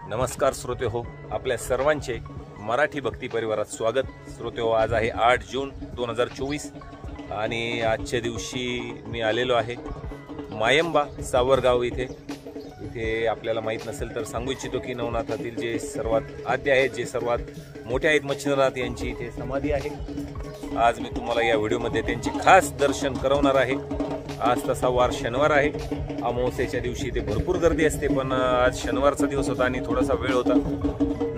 नमस्कार श्रोते हो, आपल्या सर्वांचे मराठी भक्ती परिवारात स्वागत। श्रोते हो, आज आहे 8 जून 2024 आणि आजच्या दिवशी मी आलेलो आहे मायंबा सावरगाव इथे आपल्याला माहीत नसेल तर सांगू इच्छितो की नवनाथातील जे सर्वात आद्य आहेत, जे सर्वात मोठे आहेत मच्छिंद्रनाथ यांची इथे समाधी आहे। आज मी तुम्हाला या व्हिडिओमध्ये त्यांचे खास दर्शन करवणार आहे। आज तसा वार शनिवार आहे, अमावस्येच्या दिवशी इथे भरपूर गर्दी असते, पण आज शनिवारचा दिवस होता आणि थोडासा वेळ होता।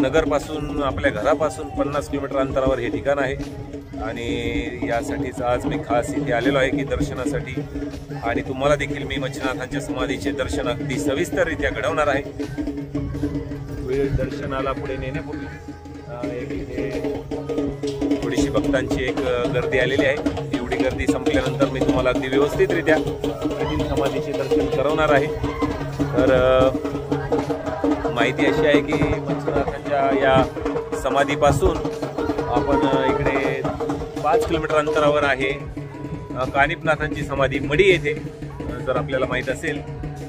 नगरपासून आपल्या घरापासून 50 किलोमीटर अंतरावर हे ठिकाण आहे आणि यासाठीच आज मी खास इथे आलेलो आहे की दर्शनासाठी, आणि तुम्हाला देखील मी मच्छिंद्रनाथांच्या समाधीचे दर्शन अगदी सविस्तररित्या घडवणार आहे। वेळ दर्शनाला पुढे नेण्यापूर्वी थोडीशी भक्तांची एक गर्दी आलेली आहे। एवढी गर्दी संपल्यानंतर मी तुम्हाला अगदी व्यवस्थितरित्या येथील समाधीचे दर्शन करवणार आहे। तर माहिती अशी आहे की मच्छिंद्रनाथांच्या या समाधीपासून आपण इकडे 5 किलोमीटर अंतरावर आहे कानिफनाथांची समाधी मढी येथे। जर आपल्याला माहीत असेल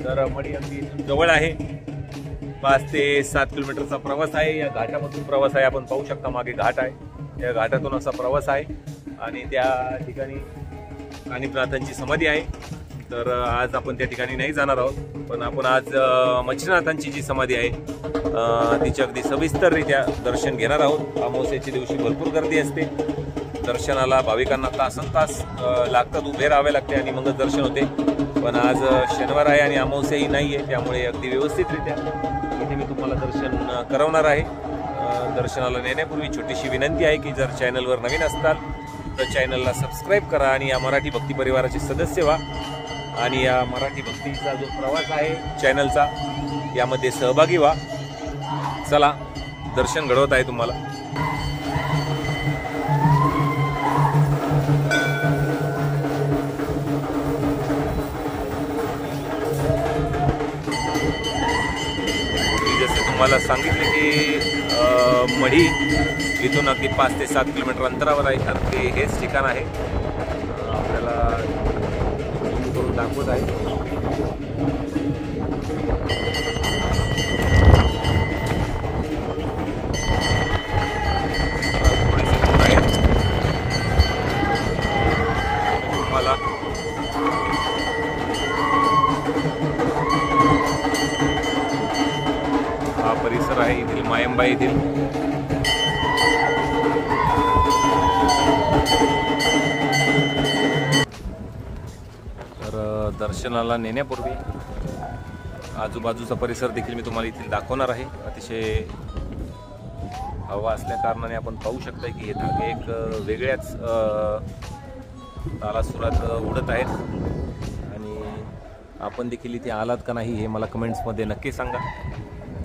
तर मढी अगदी जवळ आहे, 5 ते 7 किलोमीटरचा प्रवास आहे। या घाटामधून प्रवास आहे, आपण पाहू शकता मागे घाट आहे, या घाटातून असा प्रवास आहे आणि त्या ठिकाणी कानिफनाथांची समाधी आहे। तर आज आपण त्या ठिकाणी नाही जाणार आहोत, पण आपण आज मच्छिंद्रनाथांची जी समाधी आहे तिचे अगदी सविस्तररित्या दर्शन घेणार आहोत। अमावस्येच्या दिवशी भरपूर गर्दी असते, दर्शनाला भाविकांना तासनतास लागतात, उभे राहावे लागते आणि मगच दर्शन होते। पण आज शनिवार आहे आणि अमावस्याही नाही आहे, त्यामुळे अगदी व्यवस्थितरित्या इथे मी तुम्हाला दर्शन करवणार आहे। दर्शनाला नेण्यापूर्वी छोटीशी विनंती आहे की जर चॅनलवर नवीन असताल तर चॅनलला सबस्क्राईब करा आणि या मराठी भक्ती परिवाराचे सदस्य व्हा आणि या मराठी भक्तीचा जो प्रवास आहे चॅनलचा यामध्ये सहभागी व्हा। चला, दर्शन घडवत आहे तुम्हाला। जसे तुम्हाला सांगितले की मढी इथून अगदी 5 ते 7 किलोमीटर अंतरावर आहे, तर ते हेच ठिकाण आहे। आपल्याला करून दाखवत आहे। तुम्हाला हा परिसर आहे येथील मायंबा येथील। तर दर्शनाला नेण्यापूर्वी आजूबाजूचा परिसर देखील मी तुम्हाला इथे दाखवणार आहे। अतिशय हवा असल्या कारणाने आपण पाहू शकता की हे धागे एक वेगळ्याच तालासुरात उडत आहेत आणि आपण देखील इथे आलात का नाही हे मला कमेंट्समध्ये नक्की सांगा।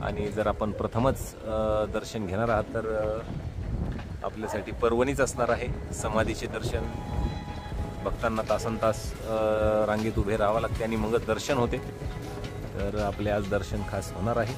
आणि जर आपण प्रथमच दर्शन घेणार आहात तर आपल्यासाठी पर्वणीच असणार आहे समाधीचे दर्शन। भक्तांना तासनतास रांगेत उभे राहावं लागते आणि मगच दर्शन होते। तर आपले आज दर्शन खास होणार आहे।